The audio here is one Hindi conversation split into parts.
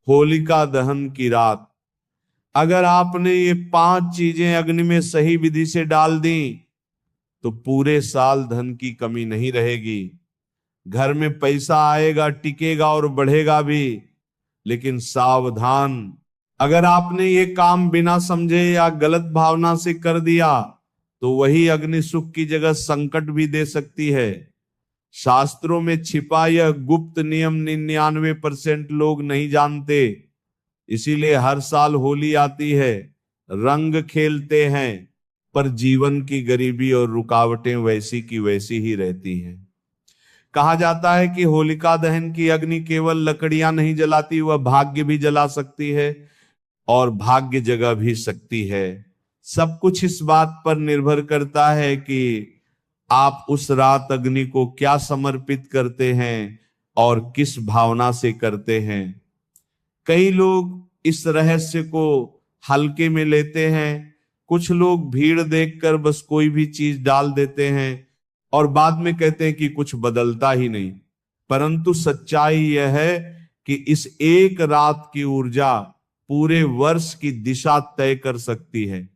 होलिका दहन की रात, अगर आपने ये 5 चीजें अग्नि में सही विधि से डाल दी तो पूरे साल धन की कमी नहीं रहेगी। घर में पैसा आएगा, टिकेगा और बढ़ेगा भी। लेकिन सावधान, अगर आपने ये काम बिना समझे या गलत भावना से कर दिया तो वही अग्नि सुख की जगह संकट भी दे सकती है। शास्त्रों में छिपा यह गुप्त नियम 99% लोग नहीं जानते। इसीलिए हर साल होली आती है, रंग खेलते हैं, पर जीवन की गरीबी और रुकावटें वैसी की वैसी ही रहती हैं। कहा जाता है कि होलिका दहन की अग्नि केवल लकड़ियां नहीं जलाती, वह भाग्य भी जला सकती है और भाग्य जगा भी सकती है। सब कुछ इस बात पर निर्भर करता है कि आप उस रात अग्नि को क्या समर्पित करते हैं और किस भावना से करते हैं। कई लोग इस रहस्य को हल्के में लेते हैं। कुछ लोग भीड़ देखकर बस कोई भी चीज डाल देते हैं और बाद में कहते हैं कि कुछ बदलता ही नहीं। परंतु सच्चाई यह है कि इस एक रात की ऊर्जा पूरे वर्ष की दिशा तय कर सकती है।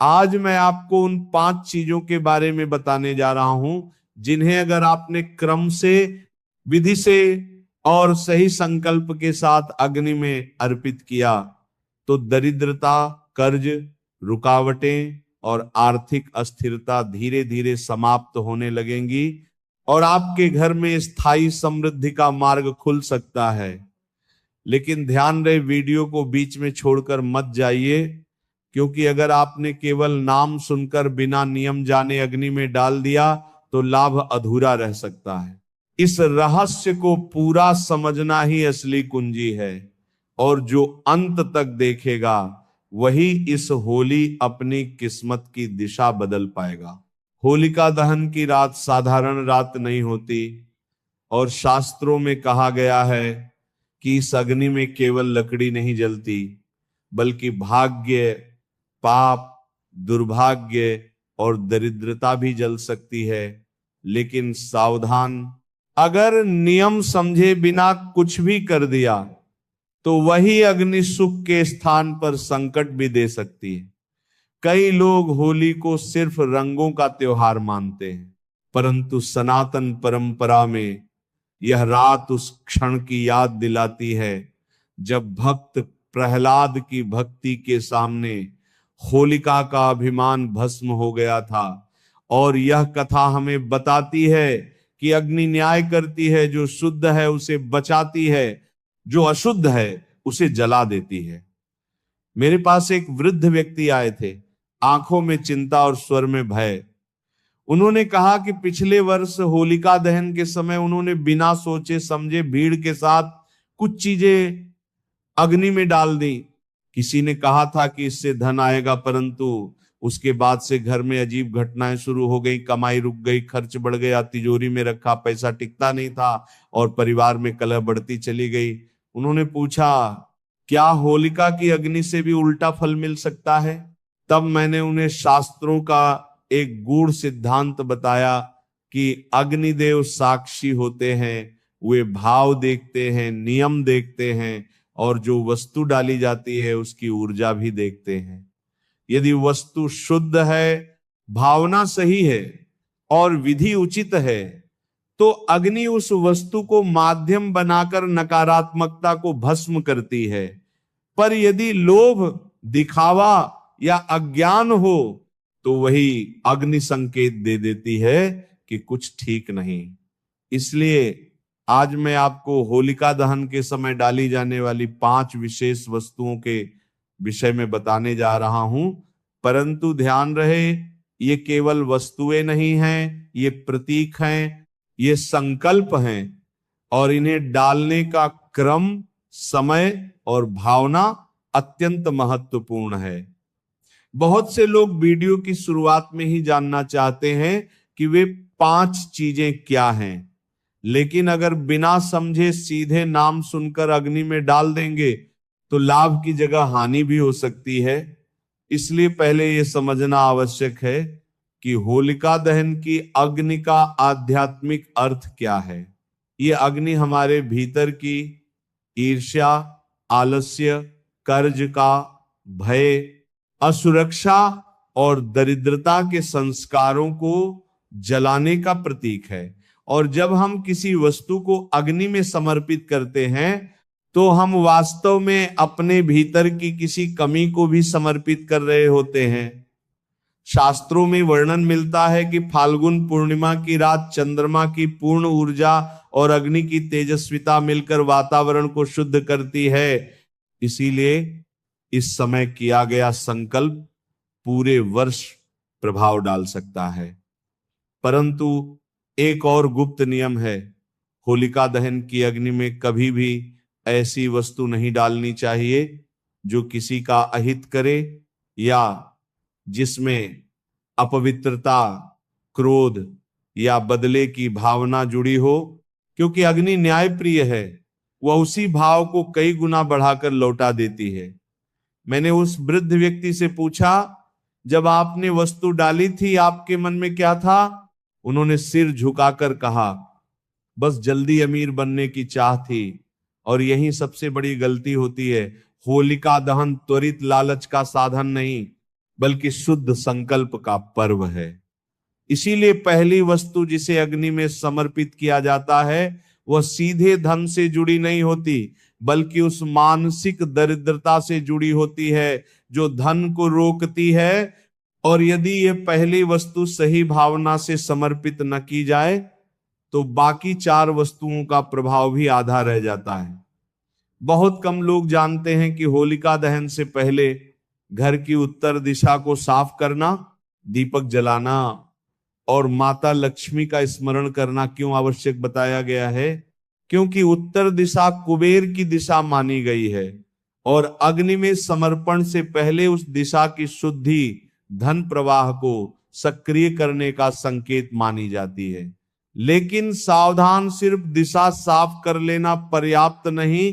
आज मैं आपको उन 5 चीजों के बारे में बताने जा रहा हूं जिन्हें अगर आपने क्रम से, विधि से और सही संकल्प के साथ अग्नि में अर्पित किया तो दरिद्रता, कर्ज, रुकावटें और आर्थिक अस्थिरता धीरे धीरे समाप्त होने लगेंगी और आपके घर में स्थायी समृद्धि का मार्ग खुल सकता है। लेकिन ध्यान रहे, वीडियो को बीच में छोड़कर मत जाइए, क्योंकि अगर आपने केवल नाम सुनकर बिना नियम जाने अग्नि में डाल दिया तो लाभ अधूरा रह सकता है। इस रहस्य को पूरा समझना ही असली कुंजी है और जो अंत तक देखेगा वही इस होली अपनी किस्मत की दिशा बदल पाएगा। होलिका दहन की रात साधारण रात नहीं होती और शास्त्रों में कहा गया है कि इस अग्नि में केवल लकड़ी नहीं जलती बल्कि भाग्य, पाप, दुर्भाग्य और दरिद्रता भी जल सकती है। लेकिन सावधान, अगर नियम समझे बिना कुछ भी कर दिया तो वही अग्नि सुख के स्थान पर संकट भी दे सकती है। कई लोग होली को सिर्फ रंगों का त्योहार मानते हैं, परंतु सनातन परंपरा में यह रात उस क्षण की याद दिलाती है जब भक्त प्रहलाद की भक्ति के सामने होलिका का अभिमान भस्म हो गया था। और यह कथा हमें बताती है कि अग्नि न्याय करती है, जो शुद्ध है उसे बचाती है, जो अशुद्ध है उसे जला देती है। मेरे पास एक वृद्ध व्यक्ति आए थे, आंखों में चिंता और स्वर में भय। उन्होंने कहा कि पिछले वर्ष होलिका दहन के समय उन्होंने बिना सोचे समझे भीड़ के साथ कुछ चीजें अग्नि में डाल दी। किसी ने कहा था कि इससे धन आएगा, परंतु उसके बाद से घर में अजीब घटनाएं शुरू हो गई, कमाई रुक गई, खर्च बढ़ गया, तिजोरी में रखा पैसा टिकता नहीं था और परिवार में कलह बढ़ती चली गई। उन्होंने पूछा, क्या होलिका की अग्नि से भी उल्टा फल मिल सकता है? तब मैंने उन्हें शास्त्रों का एक गूढ़ सिद्धांत बताया कि अग्निदेव साक्षी होते हैं, वे भाव देखते हैं, नियम देखते हैं और जो वस्तु डाली जाती है उसकी ऊर्जा भी देखते हैं। यदि वस्तु शुद्ध है, भावना सही है और विधि उचित है तो अग्नि उस वस्तु को माध्यम बनाकर नकारात्मकता को भस्म करती है। पर यदि लोभ, दिखावा या अज्ञान हो तो वही अग्नि संकेत दे देती है कि कुछ ठीक नहीं। इसलिए आज मैं आपको होलिका दहन के समय डाली जाने वाली 5 विशेष वस्तुओं के विषय में बताने जा रहा हूं। परंतु ध्यान रहे, ये केवल वस्तुएं नहीं हैं, ये प्रतीक हैं, ये संकल्प हैं और इन्हें डालने का क्रम, समय और भावना अत्यंत महत्वपूर्ण है। बहुत से लोग वीडियो की शुरुआत में ही जानना चाहते हैं कि वे 5 चीजें क्या हैं, लेकिन अगर बिना समझे सीधे नाम सुनकर अग्नि में डाल देंगे तो लाभ की जगह हानि भी हो सकती है। इसलिए पहले यह समझना आवश्यक है कि होलिका दहन की अग्नि का आध्यात्मिक अर्थ क्या है। ये अग्नि हमारे भीतर की ईर्ष्या, आलस्य, कर्ज का भय, असुरक्षा और दरिद्रता के संस्कारों को जलाने का प्रतीक है। और जब हम किसी वस्तु को अग्नि में समर्पित करते हैं तो हम वास्तव में अपने भीतर की किसी कमी को भी समर्पित कर रहे होते हैं। शास्त्रों में वर्णन मिलता है कि फाल्गुन पूर्णिमा की रात चंद्रमा की पूर्ण ऊर्जा और अग्नि की तेजस्विता मिलकर वातावरण को शुद्ध करती है। इसीलिए इस समय किया गया संकल्प पूरे वर्ष प्रभाव डाल सकता है। परंतु एक और गुप्त नियम है, होलिका दहन की अग्नि में कभी भी ऐसी वस्तु नहीं डालनी चाहिए जो किसी का अहित करे या जिसमें अपवित्रता, क्रोध या बदले की भावना जुड़ी हो, क्योंकि अग्नि न्यायप्रिय है, वह उसी भाव को कई गुना बढ़ाकर लौटा देती है। मैंने उस वृद्ध व्यक्ति से पूछा, जब आपने वस्तु डाली थी आपके मन में क्या था? उन्होंने सिर झुकाकर कहा, बस जल्दी अमीर बनने की चाह थी। और यही सबसे बड़ी गलती होती है। होलिका दहन त्वरित लालच का साधन नहीं, बल्कि शुद्ध संकल्प का पर्व है। इसीलिए पहली वस्तु जिसे अग्नि में समर्पित किया जाता है वह सीधे धन से जुड़ी नहीं होती, बल्कि उस मानसिक दरिद्रता से जुड़ी होती है जो धन को रोकती है। और यदि यह पहली वस्तु सही भावना से समर्पित न की जाए तो बाकी 4 वस्तुओं का प्रभाव भी आधा रह जाता है। बहुत कम लोग जानते हैं कि होलिका दहन से पहले घर की उत्तर दिशा को साफ करना, दीपक जलाना और माता लक्ष्मी का स्मरण करना क्यों आवश्यक बताया गया है? क्योंकि उत्तर दिशा कुबेर की दिशा मानी गई है और अग्नि में समर्पण से पहले उस दिशा की शुद्धि धन प्रवाह को सक्रिय करने का संकेत मानी जाती है। लेकिन सावधान, सिर्फ दिशा साफ कर लेना पर्याप्त नहीं,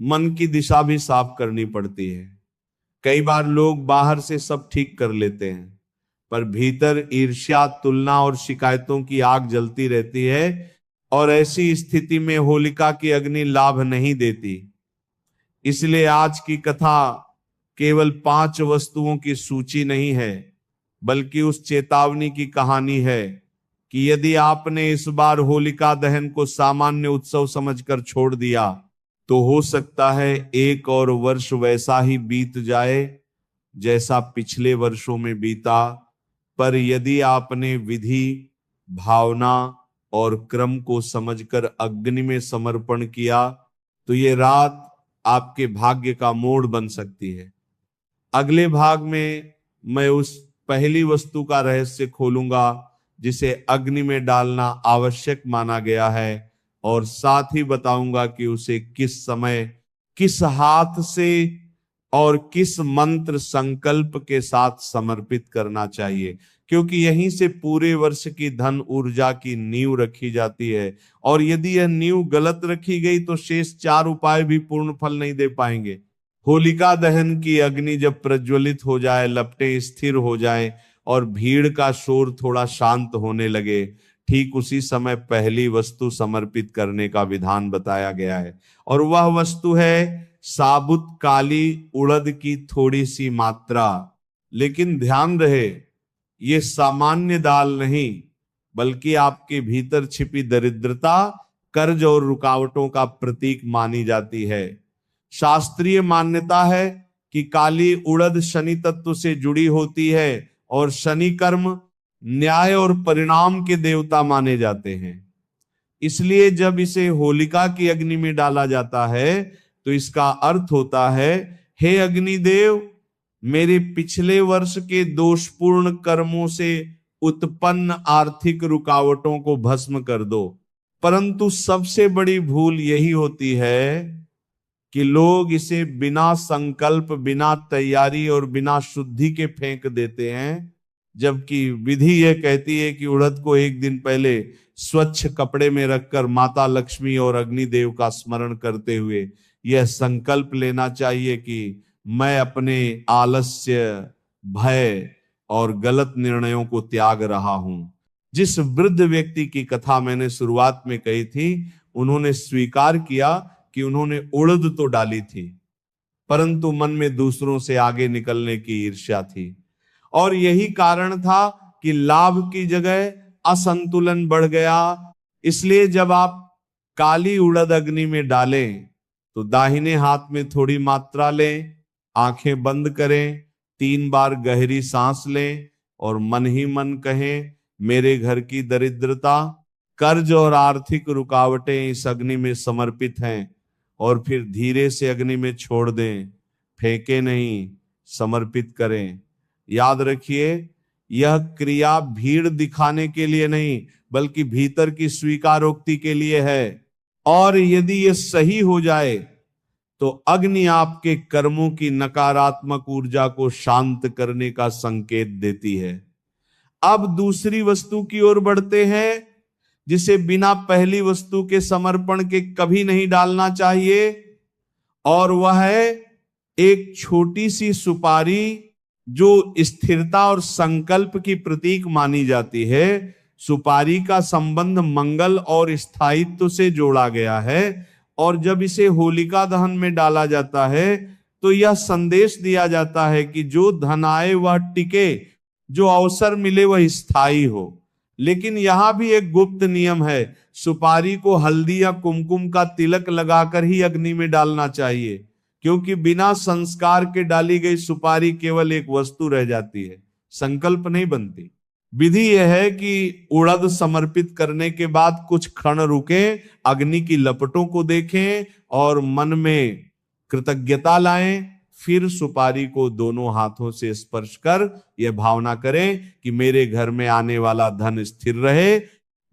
मन की दिशा भी साफ करनी पड़ती है। कई बार लोग बाहर से सब ठीक कर लेते हैं, पर भीतर ईर्ष्या, तुलना और शिकायतों की आग जलती रहती है और ऐसी स्थिति में होलिका की अग्नि लाभ नहीं देती। इसलिए आज की कथा केवल 5 वस्तुओं की सूची नहीं है, बल्कि उस चेतावनी की कहानी है कि यदि आपने इस बार होलिका दहन को सामान्य उत्सव समझकर छोड़ दिया तो हो सकता है एक और वर्ष वैसा ही बीत जाए जैसा पिछले वर्षों में बीता। पर यदि आपने विधि, भावना और क्रम को समझकर अग्नि में समर्पण किया तो ये रात आपके भाग्य का मोड़ बन सकती है। अगले भाग में मैं उस पहली वस्तु का रहस्य खोलूंगा जिसे अग्नि में डालना आवश्यक माना गया है और साथ ही बताऊंगा कि उसे किस समय, किस हाथ से और किस मंत्र संकल्प के साथ समर्पित करना चाहिए, क्योंकि यहीं से पूरे वर्ष की धन ऊर्जा की नींव रखी जाती है। और यदि यह नींव गलत रखी गई तो शेष 4 उपाय भी पूर्ण फल नहीं दे पाएंगे। होलिका दहन की अग्नि जब प्रज्वलित हो जाए, लपटें स्थिर हो जाए और भीड़ का शोर थोड़ा शांत होने लगे, ठीक उसी समय पहली वस्तु समर्पित करने का विधान बताया गया है। और वह वस्तु है साबुत काली उड़द की थोड़ी सी मात्रा। लेकिन ध्यान रहे, ये सामान्य दाल नहीं, बल्कि आपके भीतर छिपी दरिद्रता, कर्ज और रुकावटों का प्रतीक मानी जाती है। शास्त्रीय मान्यता है कि काली उड़द शनि तत्व से जुड़ी होती है और शनि कर्म, न्याय और परिणाम के देवता माने जाते हैं। इसलिए जब इसे होलिका की अग्नि में डाला जाता है तो इसका अर्थ होता है, हे अग्निदेव, मेरे पिछले वर्ष के दोषपूर्ण कर्मों से उत्पन्न आर्थिक रुकावटों को भस्म कर दो। परंतु सबसे बड़ी भूल यही होती है कि लोग इसे बिना संकल्प, बिना तैयारी और बिना शुद्धि के फेंक देते हैं, जबकि विधि यह कहती है कि उड़द को एक दिन पहले स्वच्छ कपड़े में रखकर माता लक्ष्मी और अग्निदेव का स्मरण करते हुए यह संकल्प लेना चाहिए कि मैं अपने आलस्य, भय और गलत निर्णयों को त्याग रहा हूं। जिस वृद्ध व्यक्ति की कथा मैंने शुरुआत में कही थी, उन्होंने स्वीकार किया कि उन्होंने उड़द तो डाली थी, परंतु मन में दूसरों से आगे निकलने की ईर्ष्या थी। और यही कारण था कि लाभ की जगह असंतुलन बढ़ गया। इसलिए जब आप काली उड़द अग्नि में डालें तो दाहिने हाथ में थोड़ी मात्रा लें, आंखें बंद करें, 3 बार गहरी सांस लें और मन ही मन कहें, मेरे घर की दरिद्रता, कर्ज और आर्थिक रुकावटें इस अग्नि में समर्पित हैं। और फिर धीरे से अग्नि में छोड़ दें, फेंके नहीं, समर्पित करें। याद रखिए, यह क्रिया भीड़ दिखाने के लिए नहीं बल्कि भीतर की स्वीकारोक्ति के लिए है। और यदि यह सही हो जाए तो अग्नि आपके कर्मों की नकारात्मक ऊर्जा को शांत करने का संकेत देती है। अब दूसरी वस्तु की ओर बढ़ते हैं, जिसे बिना पहली वस्तु के समर्पण के कभी नहीं डालना चाहिए, और वह है एक छोटी सी सुपारी जो स्थिरता और संकल्प की प्रतीक मानी जाती है। सुपारी का संबंध मंगल और स्थायित्व से जोड़ा गया है, और जब इसे होलिका दहन में डाला जाता है तो यह संदेश दिया जाता है कि जो धन आए वह टिके, जो अवसर मिले वह स्थायी हो। लेकिन यहां भी एक गुप्त नियम है, सुपारी को हल्दी या कुमकुम का तिलक लगाकर ही अग्नि में डालना चाहिए, क्योंकि बिना संस्कार के डाली गई सुपारी केवल एक वस्तु रह जाती है, संकल्प नहीं बनती। विधि यह है कि उड़द समर्पित करने के बाद कुछ क्षण रुकें, अग्नि की लपटों को देखें और मन में कृतज्ञता लाएं। फिर सुपारी को दोनों हाथों से स्पर्श कर यह भावना करें कि मेरे घर में आने वाला धन स्थिर रहे,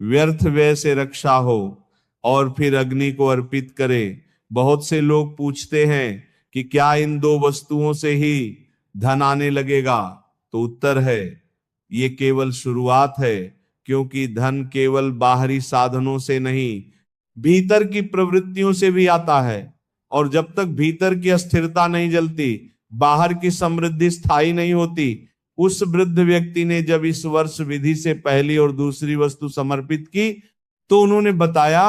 व्यर्थ व्यय से रक्षा हो, और फिर अग्नि को अर्पित करें। बहुत से लोग पूछते हैं कि क्या इन 2 वस्तुओं से ही धन आने लगेगा? तो उत्तर है, ये केवल शुरुआत है, क्योंकि धन केवल बाहरी साधनों से नहीं, भीतर की प्रवृत्तियों से भी आता है। और जब तक भीतर की अस्थिरता नहीं जलती, बाहर की समृद्धि स्थायी नहीं होती। उस वृद्ध व्यक्ति ने जब इस वर्ष विधि से पहली और दूसरी वस्तु समर्पित की तो उन्होंने बताया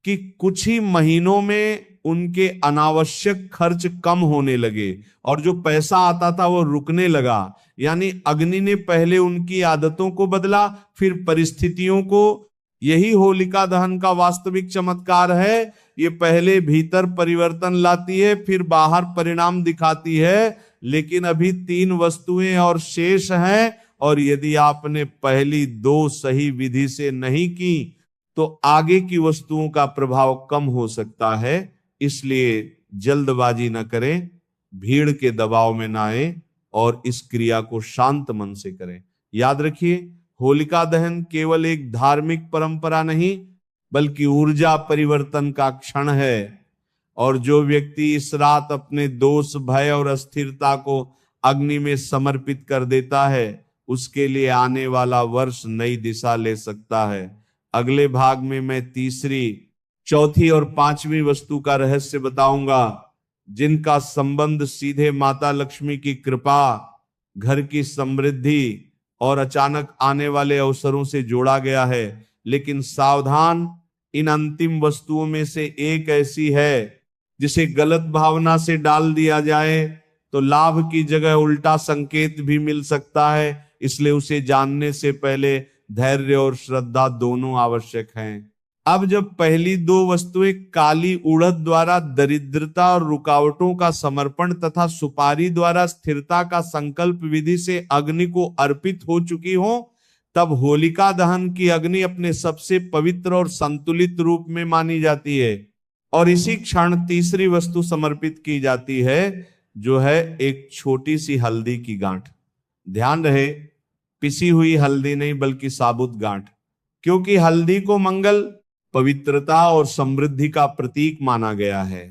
कि कुछ ही महीनों में उनके अनावश्यक खर्च कम होने लगे और जो पैसा आता था वो रुकने लगा। यानी अग्नि ने पहले उनकी आदतों को बदला, फिर परिस्थितियों को। यही होलिका दहन का वास्तविक चमत्कार है। ये पहले भीतर परिवर्तन लाती है, फिर बाहर परिणाम दिखाती है। लेकिन अभी 3 वस्तुएं और शेष हैं, और यदि आपने पहली 2 सही विधि से नहीं की तो आगे की वस्तुओं का प्रभाव कम हो सकता है। इसलिए जल्दबाजी न करें, भीड़ के दबाव में ना आए और इस क्रिया को शांत मन से करें। याद रखिए, होलिका दहन केवल एक धार्मिक परंपरा नहीं बल्कि ऊर्जा परिवर्तन का क्षण है। और जो व्यक्ति इस रात अपने दोष, भय और अस्थिरता को अग्नि में समर्पित कर देता है, उसके लिए आने वाला वर्ष नई दिशा ले सकता है। अगले भाग में मैं तीसरी, चौथी और 5वीं वस्तु का रहस्य बताऊंगा, जिनका संबंध सीधे माता लक्ष्मी की कृपा, घर की समृद्धि और अचानक आने वाले अवसरों से जोड़ा गया है। लेकिन सावधान, इन अंतिम वस्तुओं में से एक ऐसी है जिसे गलत भावना से डाल दिया जाए तो लाभ की जगह उल्टा संकेत भी मिल सकता है। इसलिए उसे जानने से पहले धैर्य और श्रद्धा दोनों आवश्यक हैं। अब जब पहली 2 वस्तुएं काली उड़द द्वारा दरिद्रता और रुकावटों का समर्पण तथा सुपारी द्वारा स्थिरता का संकल्प विधि से अग्नि को अर्पित हो चुकी हो, तब होलिका दहन की अग्नि अपने सबसे पवित्र और संतुलित रूप में मानी जाती है। और इसी क्षण तीसरी वस्तु समर्पित की जाती है, जो है एक छोटी सी हल्दी की गांठ। ध्यान रहे, पिसी हुई हल्दी नहीं बल्कि साबुत गांठ, क्योंकि हल्दी को मंगल, पवित्रता और समृद्धि का प्रतीक माना गया है।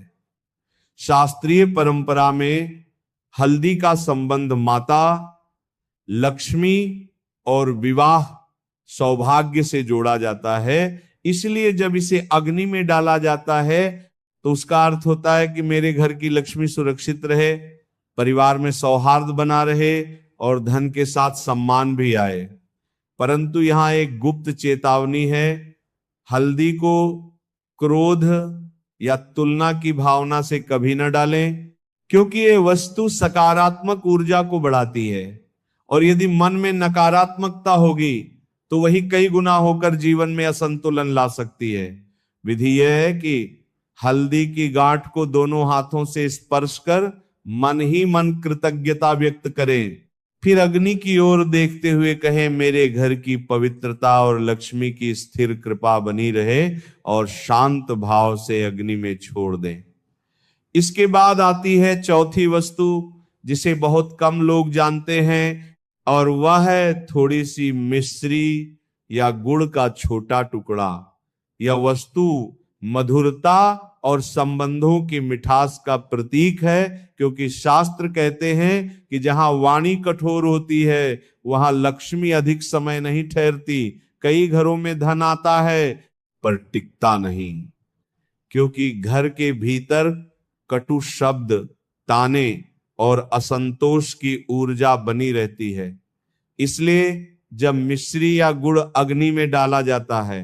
शास्त्रीय परंपरा में हल्दी का संबंध माता, लक्ष्मी और विवाह, सौभाग्य से जोड़ा जाता है। इसलिए जब इसे अग्नि में डाला जाता है तो उसका अर्थ होता है कि मेरे घर की लक्ष्मी सुरक्षित रहे, परिवार में सौहार्द बना रहे और धन के साथ सम्मान भी आए। परंतु यहां एक गुप्त चेतावनी है, हल्दी को क्रोध या तुलना की भावना से कभी न डालें। क्योंकि ये वस्तु सकारात्मक ऊर्जा को बढ़ाती है, और यदि मन में नकारात्मकता होगी तो वही कई गुना होकर जीवन में असंतुलन ला सकती है। विधि यह है कि हल्दी की गांठ को दोनों हाथों से स्पर्श कर मन ही मन कृतज्ञता व्यक्त करें, फिर अग्नि की ओर देखते हुए कहें, मेरे घर की पवित्रता और लक्ष्मी की स्थिर कृपा बनी रहे, और शांत भाव से अग्नि में छोड़ दें। इसके बाद आती है चौथी वस्तु, जिसे बहुत कम लोग जानते हैं, और वह है थोड़ी सी मिश्री या गुड़ का छोटा टुकड़ा। यह वस्तु मधुरता और संबंधों की मिठास का प्रतीक है, क्योंकि शास्त्र कहते हैं कि जहां वाणी कठोर होती है वहां लक्ष्मी अधिक समय नहीं ठहरती। कई घरों में धन आता है पर टिकता नहीं, क्योंकि घर के भीतर कटु शब्द, ताने और असंतोष की ऊर्जा बनी रहती है। इसलिए जब मिश्री या गुड़ अग्नि में डाला जाता है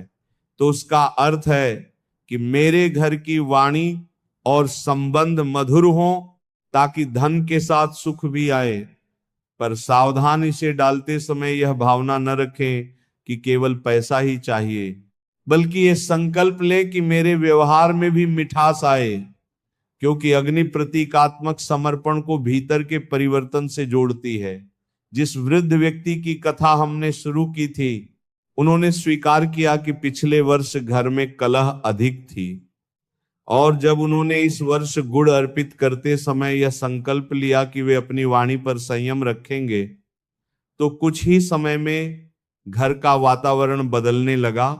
तो उसका अर्थ है कि मेरे घर की वाणी और संबंध मधुर हो, ताकि धन के साथ सुख भी आए। पर सावधान इसे डालते समय यह भावना न रखें कि केवल पैसा ही चाहिए, बल्कि यह संकल्प ले कि मेरे व्यवहार में भी मिठास आए, क्योंकि अग्नि प्रतीकात्मक समर्पण को भीतर के परिवर्तन से जोड़ती है। जिस वृद्ध व्यक्ति की कथा हमने शुरू की थी, उन्होंने स्वीकार किया कि पिछले वर्ष घर में कलह अधिक थी, और जब उन्होंने इस वर्ष गुड़ अर्पित करते समय यह संकल्प लिया कि वे अपनी वाणी पर संयम रखेंगे, तो कुछ ही समय में घर का वातावरण बदलने लगा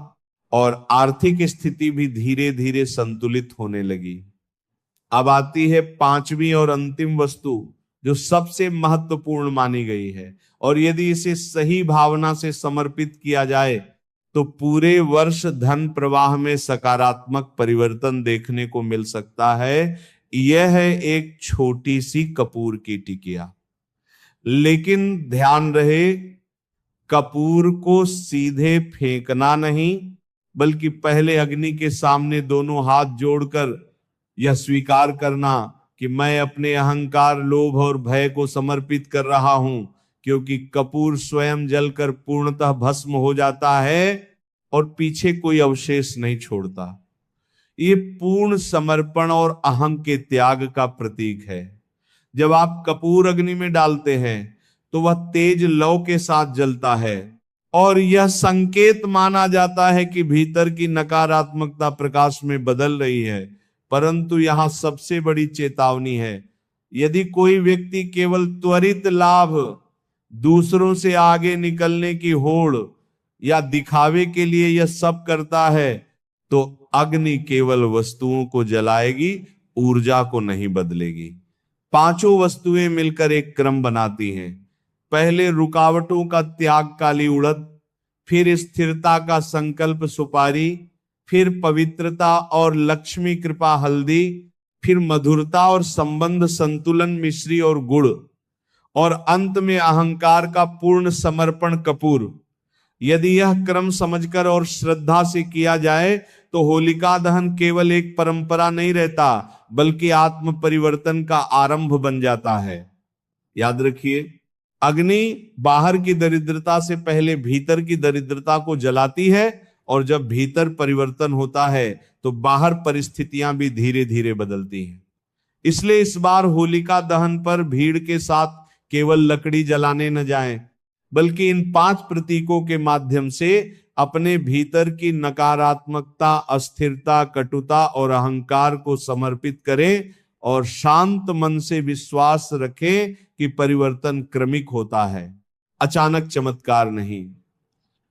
और आर्थिक स्थिति भी धीरे धीरे संतुलित होने लगी। अब आती है पांचवी और अंतिम वस्तु, जो सबसे महत्वपूर्ण मानी गई है, और यदि इसे सही भावना से समर्पित किया जाए तो पूरे वर्ष धन प्रवाह में सकारात्मक परिवर्तन देखने को मिल सकता है। यह है एक छोटी सी कपूर की टिकिया। लेकिन ध्यान रहे, कपूर को सीधे फेंकना नहीं, बल्कि पहले अग्नि के सामने दोनों हाथ जोड़कर यह स्वीकार करना कि मैं अपने अहंकार, लोभ और भय को समर्पित कर रहा हूं, क्योंकि कपूर स्वयं जलकर पूर्णतः भस्म हो जाता है और पीछे कोई अवशेष नहीं छोड़ता। ये पूर्ण समर्पण और अहं के त्याग का प्रतीक है। जब आप कपूर अग्नि में डालते हैं तो वह तेज लौ के साथ जलता है, और यह संकेत माना जाता है कि भीतर की नकारात्मकता प्रकाश में बदल रही है। परंतु यहां सबसे बड़ी चेतावनी है, यदि कोई व्यक्ति केवल त्वरित लाभ, दूसरों से आगे निकलने की होड़ या दिखावे के लिए यह सब करता है, तो अग्नि केवल वस्तुओं को जलाएगी, ऊर्जा को नहीं बदलेगी। पांचों वस्तुएं मिलकर एक क्रम बनाती हैं। पहले रुकावटों का त्याग काली उड़द, फिर स्थिरता का संकल्प सुपारी, फिर पवित्रता और लक्ष्मी कृपा हल्दी, फिर मधुरता और संबंध संतुलन मिश्री और गुड़, और अंत में अहंकार का पूर्ण समर्पण कपूर। यदि यह क्रम समझकर और श्रद्धा से किया जाए तो होलिका दहन केवल एक परंपरा नहीं रहता, बल्कि आत्म परिवर्तन का आरंभ बन जाता है। याद रखिए, अग्नि बाहर की दरिद्रता से पहले भीतर की दरिद्रता को जलाती है, और जब भीतर परिवर्तन होता है तो बाहर परिस्थितियां भी धीरे धीरे बदलती हैं। इसलिए इस बार होलिका दहन पर भीड़ के साथ केवल लकड़ी जलाने न जाएं, बल्कि इन 5 प्रतीकों के माध्यम से अपने भीतर की नकारात्मकता, अस्थिरता, कटुता और अहंकार को समर्पित करें, और शांत मन से विश्वास रखें कि परिवर्तन क्रमिक होता है, अचानक चमत्कार नहीं।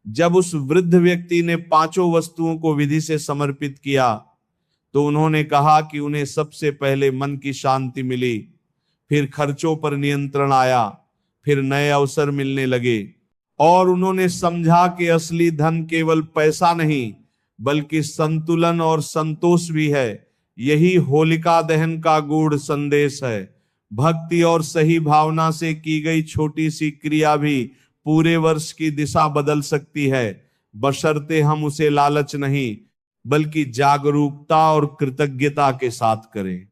जब उस वृद्ध व्यक्ति ने 5 वस्तुओं को विधि से समर्पित किया तो उन्होंने कहा कि उन्हें सबसे पहले मन की शांति मिली, फिर खर्चों पर नियंत्रण आया, फिर नए अवसर मिलने लगे, और उन्होंने समझा कि असली धन केवल पैसा नहीं, बल्कि संतुलन और संतोष भी है। यही होलिका दहन का गूढ़ संदेश है। भक्ति और सही भावना से की गई छोटी सी क्रिया भी पूरे वर्ष की दिशा बदल सकती है, बशर्ते हम उसे लालच नहीं, बल्कि जागरूकता और कृतज्ञता के साथ करें।